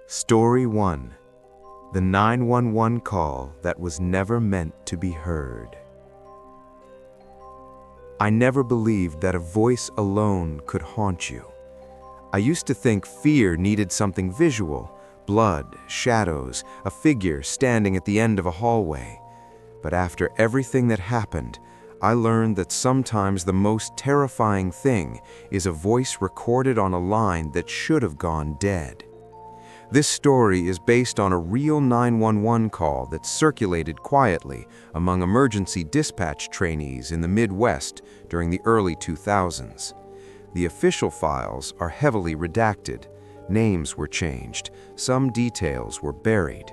Story 1. The 911 call that was never meant to be heard. I never believed that a voice alone could haunt you. I used to think fear needed something visual, blood, shadows, a figure standing at the end of a hallway. But after everything that happened, I learned that sometimes the most terrifying thing is a voice recorded on a line that should have gone dead. This story is based on a real 911 call that circulated quietly among emergency dispatch trainees in the Midwest during the early 2000s. The official files are heavily redacted, names were changed, some details were buried,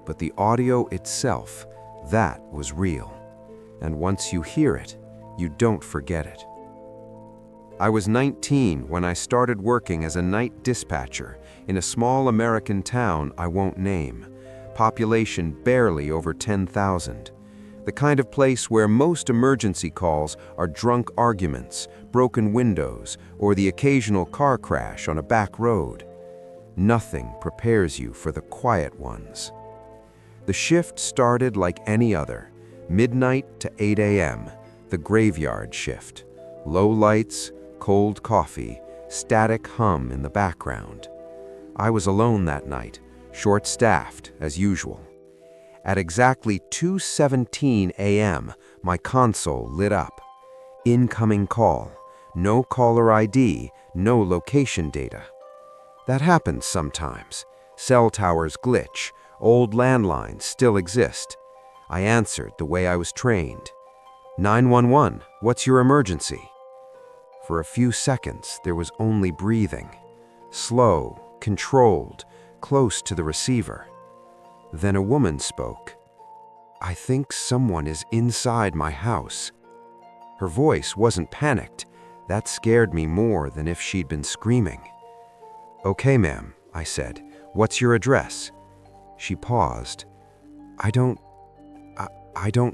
but the audio itself, that was real. And once you hear it, you don't forget it. I was 19 when I started working as a night dispatcher in a small American town I won't name, population barely over 10,000. The kind of place where most emergency calls are drunk arguments, broken windows, or the occasional car crash on a back road. Nothing prepares you for the quiet ones. The shift started like any other, midnight to 8 a.m., the graveyard shift. Low lights, cold coffee, static hum in the background. I was alone that night, short-staffed as usual. At exactly 2:17 a.m., my console lit up. Incoming call. No caller ID, no location data. That happens sometimes. Cell towers glitch. Old landlines still exist. I answered the way I was trained. 911, what's your emergency? For a few seconds, there was only breathing. Slow, controlled, close to the receiver. Then a woman spoke. I think someone is inside my house. Her voice wasn't panicked. That scared me more than if she'd been screaming. Okay, ma'am, I said. What's your address? She paused. I don't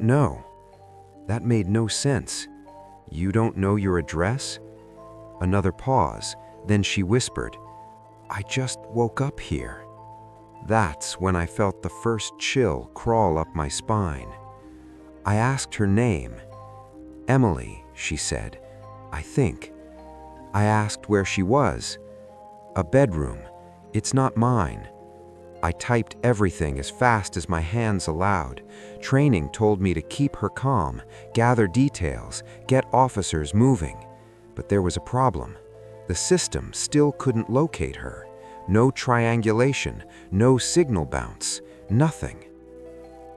know. That made no sense. You don't know your address? Another pause, then she whispered, I just woke up here. That's when I felt the first chill crawl up my spine. I asked her name. Emily, she said, I think. I asked where she was. A bedroom. It's not mine. I typed everything as fast as my hands allowed. Training told me to keep her calm, gather details, get officers moving. But there was a problem. The system still couldn't locate her. No triangulation, no signal bounce, nothing.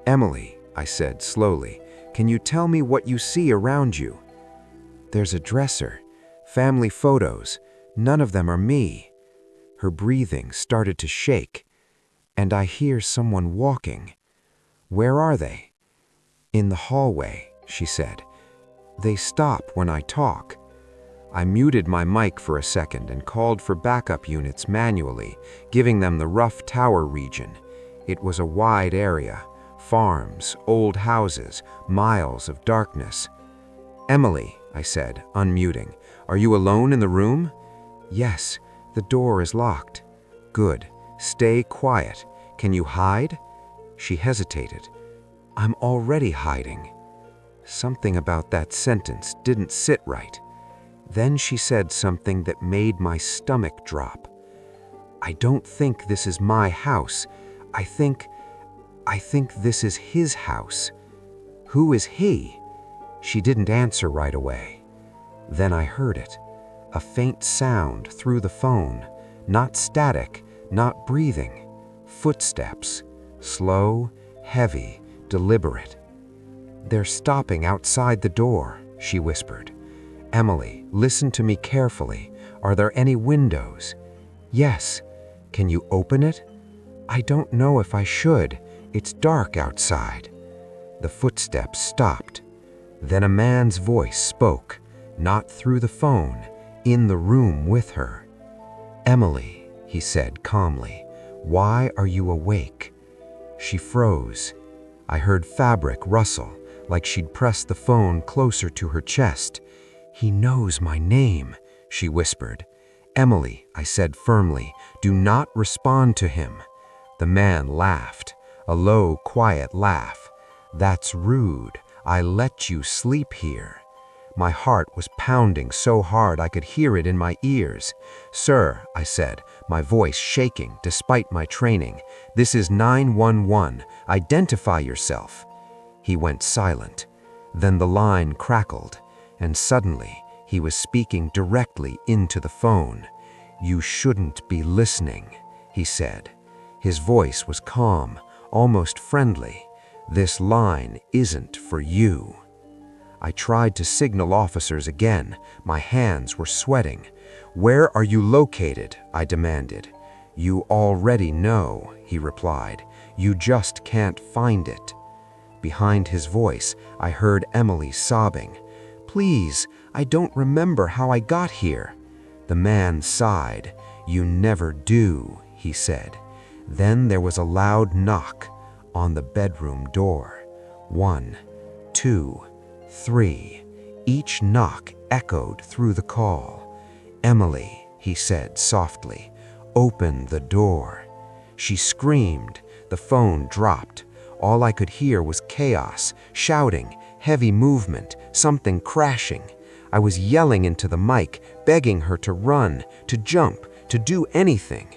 Emily, I said slowly, can you tell me what you see around you? There's a dresser, family photos, none of them are me. Her breathing started to shake. And I hear someone walking. Where are they? In the hallway, she said. They stop when I talk. I muted my mic for a second and called for backup units manually, giving them the rough tower region. It was a wide area, farms, old houses, miles of darkness. Emily, I said, unmuting, are you alone in the room? Yes, the door is locked. Good. Stay quiet. Can you hide? She hesitated. I'm already hiding. Something about that sentence didn't sit right. Then she said something that made my stomach drop. I don't think this is my house. I think this is his house. Who is he? She didn't answer right away. Then I heard it. A faint sound through the phone. Not static, not breathing. Footsteps. Slow, heavy, deliberate. They're stopping outside the door, she whispered. Emily, listen to me carefully. Are there any windows? Yes. Can you open it? I don't know if I should. It's dark outside. The footsteps stopped. Then a man's voice spoke, not through the phone, in the room with her. Emily, he said calmly, why are you awake? She froze. I heard fabric rustle, like she'd pressed the phone closer to her chest. He knows my name, she whispered. "Emily," I said firmly, "do not respond to him." The man laughed, a low, quiet laugh. "That's rude. I let you sleep here." My heart was pounding so hard I could hear it in my ears. "Sir," I said, my voice shaking despite my training, "this is 911. Identify yourself." He went silent. Then the line crackled, and suddenly he was speaking directly into the phone. "You shouldn't be listening," he said. His voice was calm, almost friendly. "This line isn't for you." I tried to signal officers again. My hands were sweating. "Where are you located?" I demanded. "You already know," he replied. "You just can't find it." Behind his voice, I heard Emily sobbing. "Please, I don't remember how I got here." The man sighed. "You never do," he said. Then there was a loud knock on the bedroom door. 1, 2, 3. Each knock echoed through the call. "Emily," he said softly, "open the door." She screamed. The phone dropped. All I could hear was chaos, shouting, heavy movement, something crashing. I was yelling into the mic, begging her to run, to jump, to do anything.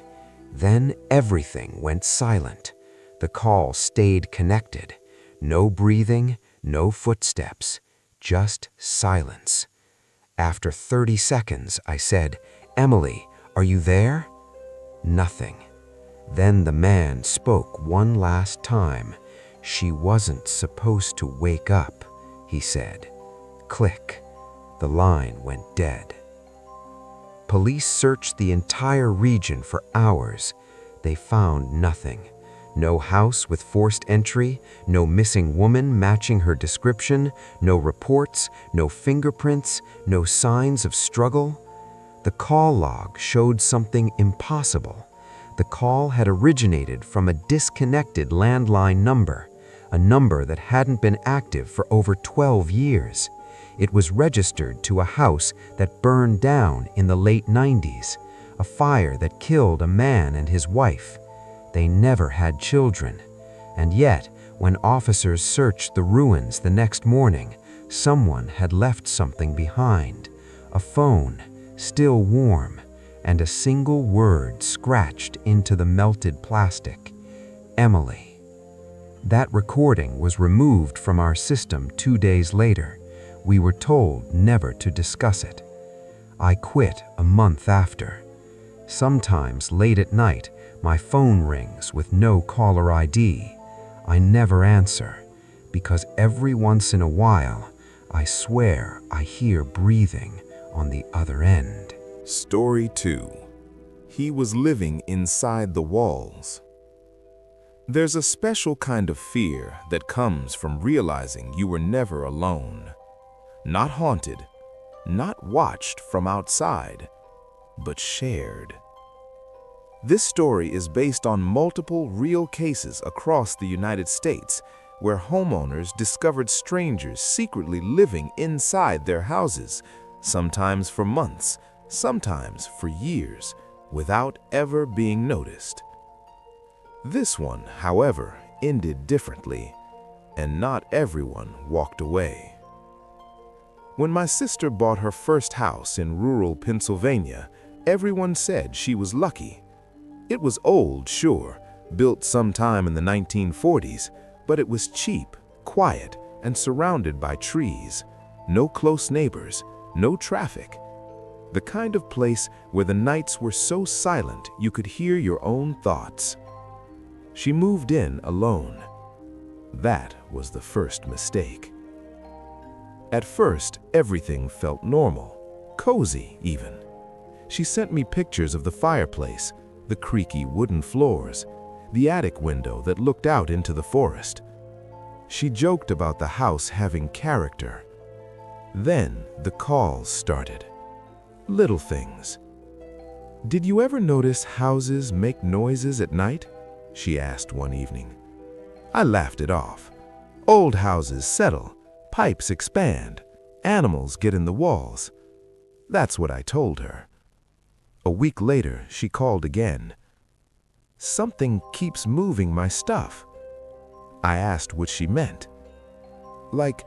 Then everything went silent. The call stayed connected. No breathing, no footsteps, just silence. After 30 seconds, I said, "Emily, are you there?" Nothing. Then the man spoke one last time. "She wasn't supposed to wake up," he said. Click. The line went dead. Police searched the entire region for hours. They found nothing. No house with forced entry, no missing woman matching her description, no reports, no fingerprints, no signs of struggle. The call log showed something impossible. The call had originated from a disconnected landline number, a number that hadn't been active for over 12 years. It was registered to a house that burned down in the late 90s, a fire that killed a man and his wife. They never had children. And yet, when officers searched the ruins the next morning, someone had left something behind. A phone, still warm, and a single word scratched into the melted plastic. Emily. That recording was removed from our system 2 days later. We were told never to discuss it. I quit a month after. Sometimes late at night, my phone rings with no caller ID. I never answer, because every once in a while, I swear I hear breathing on the other end. Story 2. He was living inside the walls. There's a special kind of fear that comes from realizing you were never alone. Not haunted, not watched from outside, but shared. This story is based on multiple real cases across the United States where homeowners discovered strangers secretly living inside their houses, sometimes for months, sometimes for years, without ever being noticed. This one, however, ended differently, and not everyone walked away. When my sister bought her first house in rural Pennsylvania, everyone said she was lucky. It was old, sure, built sometime in the 1940s, but it was cheap, quiet, and surrounded by trees. No close neighbors, no traffic. The kind of place where the nights were so silent you could hear your own thoughts. She moved in alone. That was the first mistake. At first, everything felt normal, cozy even. She sent me pictures of the fireplace, the creaky wooden floors, the attic window that looked out into the forest. She joked about the house having character. Then the calls started. Little things. "Did you ever notice houses make noises at night?" she asked one evening. I laughed it off. Old houses settle, pipes expand, animals get in the walls. That's what I told her. A week later, she called again. "Something keeps moving my stuff." I asked what she meant. Like,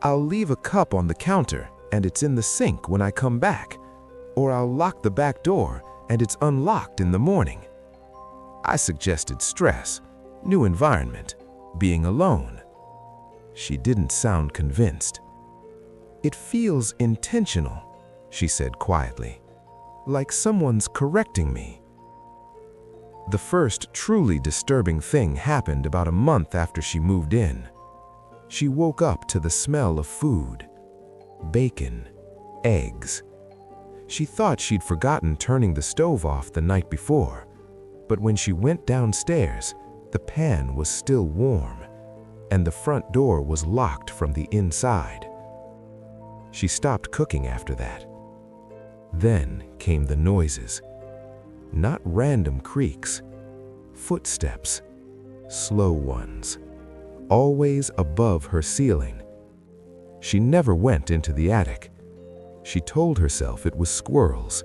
I'll leave a cup on the counter and it's in the sink when I come back, or I'll lock the back door and it's unlocked in the morning. I suggested stress, new environment, being alone. She didn't sound convinced. "It feels intentional," she said quietly, "like someone's correcting me." The first truly disturbing thing happened about a month after she moved in. She woke up to the smell of food. Bacon, eggs. She thought she'd forgotten turning the stove off the night before, but when she went downstairs, the pan was still warm, and the front door was locked from the inside. She stopped cooking after that. Then came the noises. Not random creaks, footsteps, slow ones, always above her ceiling. She never went into the attic. She told herself it was squirrels,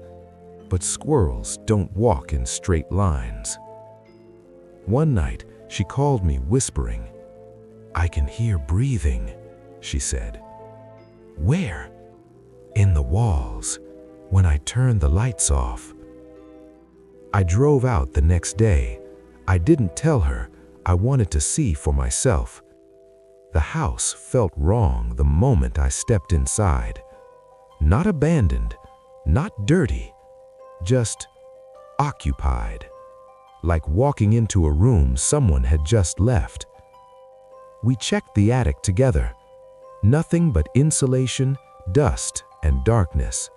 but squirrels don't walk in straight lines. One night, she called me whispering. "I can hear breathing," she said. "Where?" "In the walls, when I turn the lights off." I drove out the next day. I didn't tell her. I wanted to see for myself. The house felt wrong the moment I stepped inside. Not abandoned, not dirty, just occupied. Like walking into a room someone had just left. We checked the attic together. Nothing but insulation, dust, and darkness.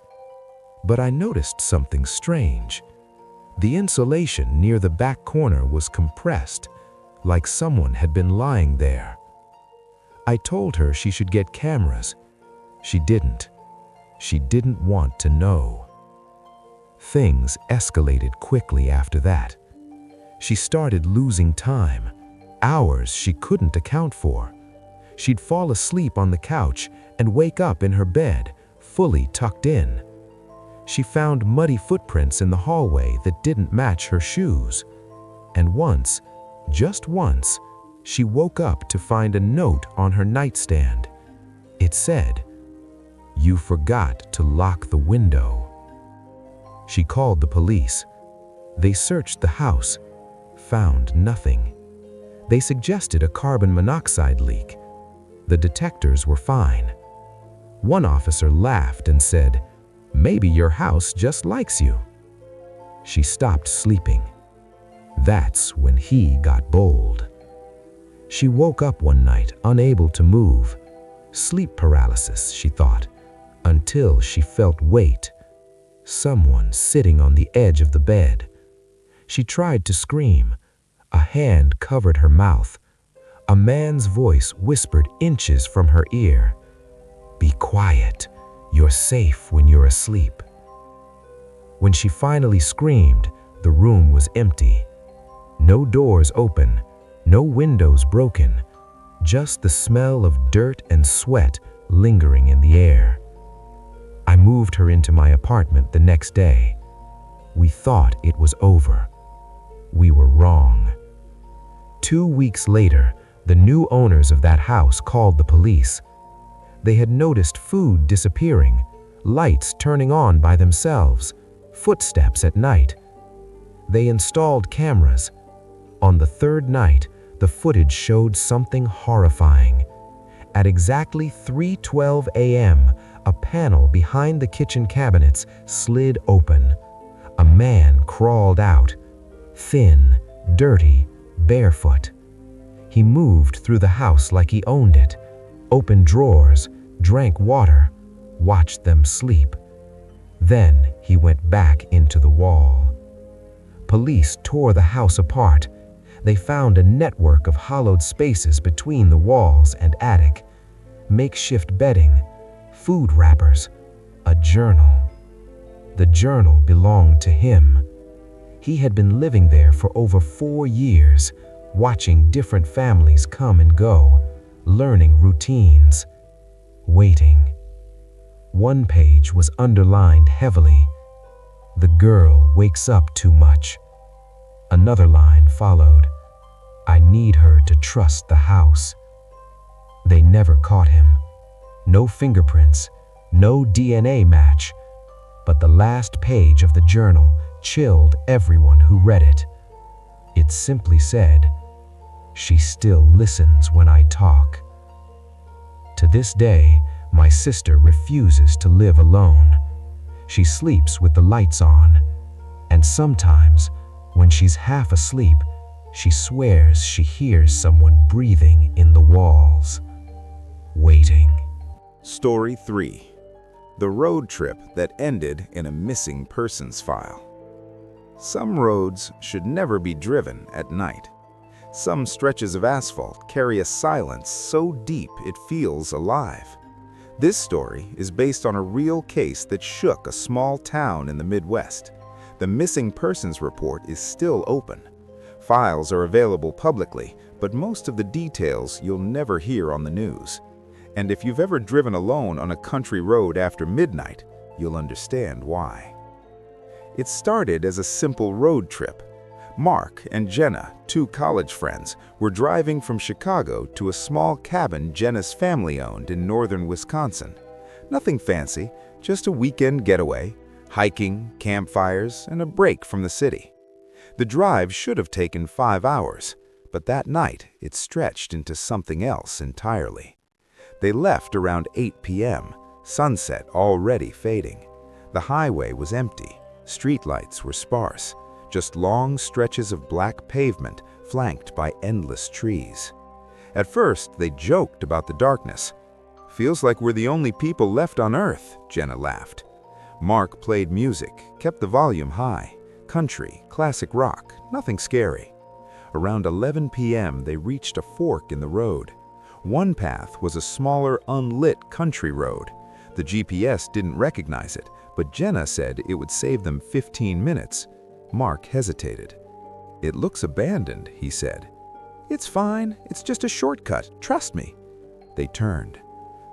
But I noticed something strange. The insulation near the back corner was compressed, like someone had been lying there. I told her she should get cameras. She didn't. She didn't want to know. Things escalated quickly after that. She started losing time, hours she couldn't account for. She'd fall asleep on the couch and wake up in her bed, fully tucked in. She found muddy footprints in the hallway that didn't match her shoes. And once, just once, she woke up to find a note on her nightstand. It said, "You forgot to lock the window." She called the police. They searched the house, found nothing. They suggested a carbon monoxide leak. The detectors were fine. One officer laughed and said, "Maybe your house just likes you." She stopped sleeping. That's when he got bold. She woke up one night unable to move. Sleep paralysis, she thought, until she felt weight. Someone sitting on the edge of the bed. She tried to scream. A hand covered her mouth. A man's voice whispered inches from her ear. "Be quiet. You're safe when you're asleep." When she finally screamed, the room was empty. No doors open, no windows broken, just the smell of dirt and sweat lingering in the air. I moved her into my apartment the next day. We thought it was over. We were wrong. 2 weeks later, the new owners of that house called the police. They had noticed food disappearing, lights turning on by themselves, footsteps at night. They installed cameras. On the third night, the footage showed something horrifying. At exactly 3:12 a.m., a panel behind the kitchen cabinets slid open. A man crawled out, thin, dirty, barefoot. He moved through the house like he owned it, opened drawers, drank water, watched them sleep. Then he went back into the wall. Police tore the house apart. They found a network of hollowed spaces between the walls and attic, makeshift bedding, food wrappers, a journal. The journal belonged to him. He had been living there for over 4 years, watching different families come and go, learning routines, waiting. One page was underlined heavily. "The girl wakes up too much." Another line followed, "I need her to trust the house." They never caught him. No fingerprints, no DNA match. But the last page of the journal chilled everyone who read it. It simply said, "She still listens when I talk." To this day, my sister refuses to live alone. She sleeps with the lights on, and sometimes, when she's half asleep, she swears she hears someone breathing in the walls, waiting. Story 3. The road trip that ended in a missing persons file. Some roads should never be driven at night. Some stretches of asphalt carry a silence so deep it feels alive. This story is based on a real case that shook a small town in the Midwest. The missing persons report is still open. Files are available publicly, but most of the details you'll never hear on the news. And if you've ever driven alone on a country road after midnight, you'll understand why. It started as a simple road trip. Mark and Jenna, two college friends, were driving from Chicago to a small cabin Jenna's family owned in northern Wisconsin. Nothing fancy, just a weekend getaway, hiking, campfires, and a break from the city. The drive should have taken 5 hours, but that night it stretched into something else entirely. They left around 8 p.m., sunset already fading. The highway was empty, streetlights were sparse, just long stretches of black pavement flanked by endless trees. At first, they joked about the darkness. "Feels like we're the only people left on Earth," Jenna laughed. Mark played music, kept the volume high. Country, classic rock, nothing scary. Around 11 p.m., they reached a fork in the road. One path was a smaller, unlit country road. The GPS didn't recognize it, but Jenna said it would save them 15 minutes. Mark hesitated. "It looks abandoned," he said. "It's fine. It's just a shortcut. Trust me." They turned.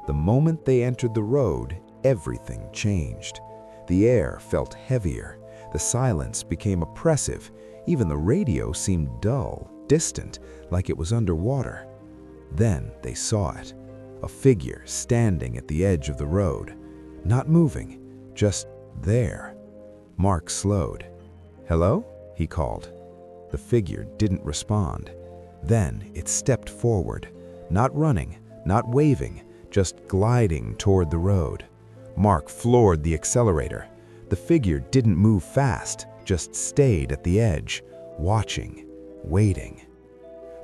The moment they entered the road, everything changed. The air felt heavier. The silence became oppressive. Even the radio seemed dull, distant, like it was underwater. Then they saw it. A figure standing at the edge of the road. Not moving, just there. Mark slowed. "Hello?" he called. The figure didn't respond. Then it stepped forward, not running, not waving, just gliding toward the road. Mark floored the accelerator. The figure didn't move fast, just stayed at the edge, watching, waiting.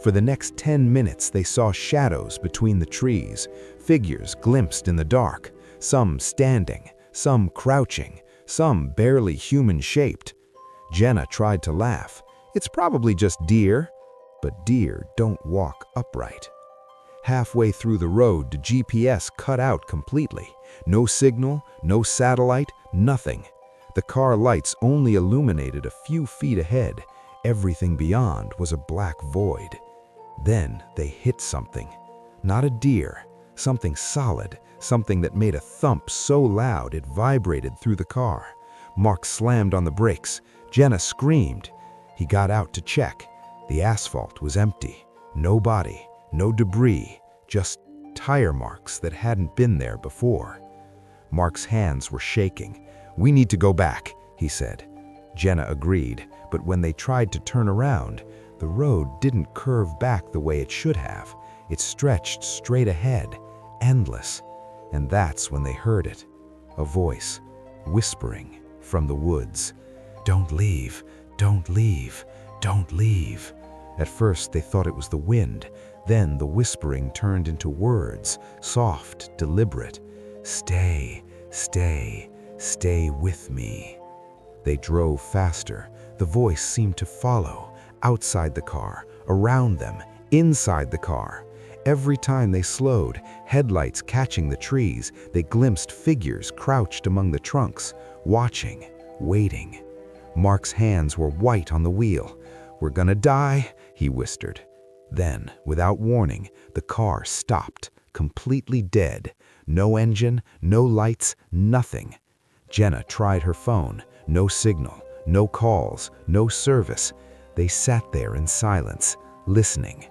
For the next 10 minutes, they saw shadows between the trees, figures glimpsed in the dark, some standing, some crouching, some barely human-shaped. Jenna tried to laugh. It's probably just deer, but deer don't walk upright. Halfway through the road, the GPS cut out completely. No signal, no satellite, nothing. The car lights only illuminated a few feet ahead. Everything beyond was a black void. Then they hit something. Not a deer, something solid, something that made a thump so loud it vibrated through the car. Mark slammed on the brakes. Jenna screamed. He got out to check. The asphalt was empty. No body, no debris, just tire marks that hadn't been there before. Mark's hands were shaking. "We need to go back," he said. Jenna agreed, but when they tried to turn around, the road didn't curve back the way it should have. It stretched straight ahead, endless. And that's when they heard it. A voice, whispering from the woods. "Don't leave, don't leave, don't leave." At first they thought it was the wind. Then the whispering turned into words, soft, deliberate. "Stay, stay, stay with me." They drove faster. The voice seemed to follow, outside the car, around them, inside the car. Every time they slowed, headlights catching the trees, they glimpsed figures crouched among the trunks, watching, waiting. Mark's hands were white on the wheel. "We're gonna die," he whispered. Then, without warning, the car stopped, completely dead. No engine, no lights, nothing. Jenna tried her phone. No signal, no calls, no service. They sat there in silence, listening.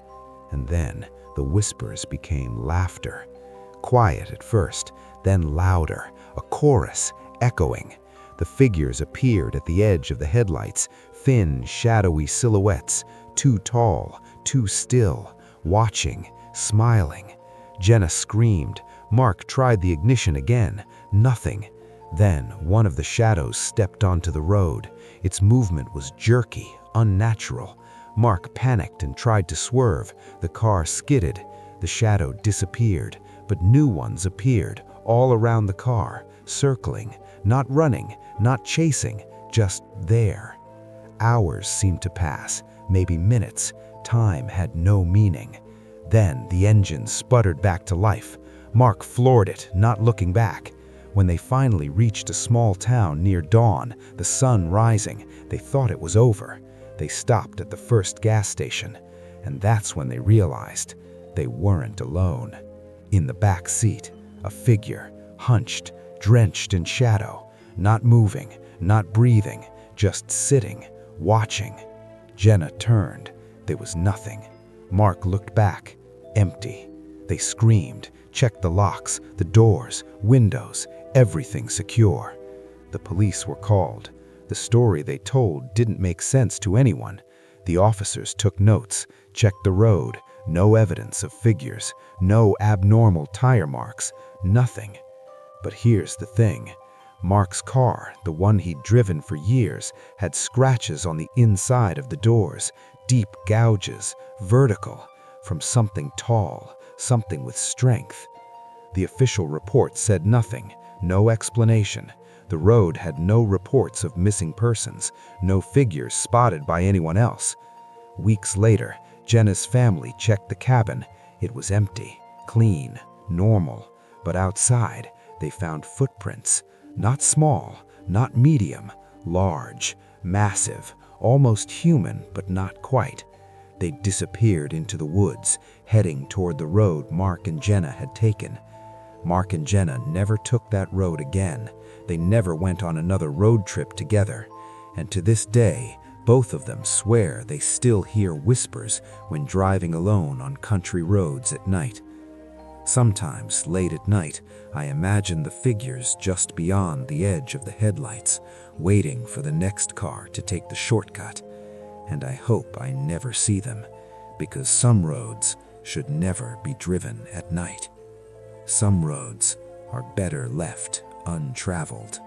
And then the whispers became laughter. Quiet at first, then louder, a chorus, echoing. The figures appeared at the edge of the headlights, thin, shadowy silhouettes, too tall, too still, watching, smiling. Jenna screamed. Mark tried the ignition again. Nothing. Then one of the shadows stepped onto the road. Its movement was jerky, unnatural. Mark panicked and tried to swerve. The car skidded. The shadow disappeared, but new ones appeared, all around the car, circling, not running, not chasing, just there. Hours seemed to pass, maybe minutes. Time had no meaning. Then the engine sputtered back to life. Mark floored it, not looking back. When they finally reached a small town near dawn, the sun rising, they thought it was over. They stopped at the first gas station, and that's when they realized they weren't alone. In the back seat, a figure, hunched, drenched in shadow, not moving, not breathing, just sitting, watching. Jenna turned. There was nothing. Mark looked back. Empty. They screamed, checked the locks, the doors, windows, everything secure. The police were called. The story they told didn't make sense to anyone. The officers took notes, checked the road. No evidence of figures, no abnormal tire marks, nothing. But here's the thing. Mark's car, the one he'd driven for years, had scratches on the inside of the doors, deep gouges, vertical, from something tall, something with strength. The official report said nothing, no explanation. The road had no reports of missing persons, no figures spotted by anyone else. Weeks later, Jenna's family checked the cabin. It was empty, clean, normal. But outside, they found footprints. Not small, not medium, large, massive, almost human, but not quite. They disappeared into the woods, heading toward the road Mark and Jenna had taken. Mark and Jenna never took that road again. They never went on another road trip together. And to this day, both of them swear they still hear whispers when driving alone on country roads at night. Sometimes, late at night, I imagine the figures just beyond the edge of the headlights, waiting for the next car to take the shortcut. And I hope I never see them, because some roads should never be driven at night. Some roads are better left untraveled.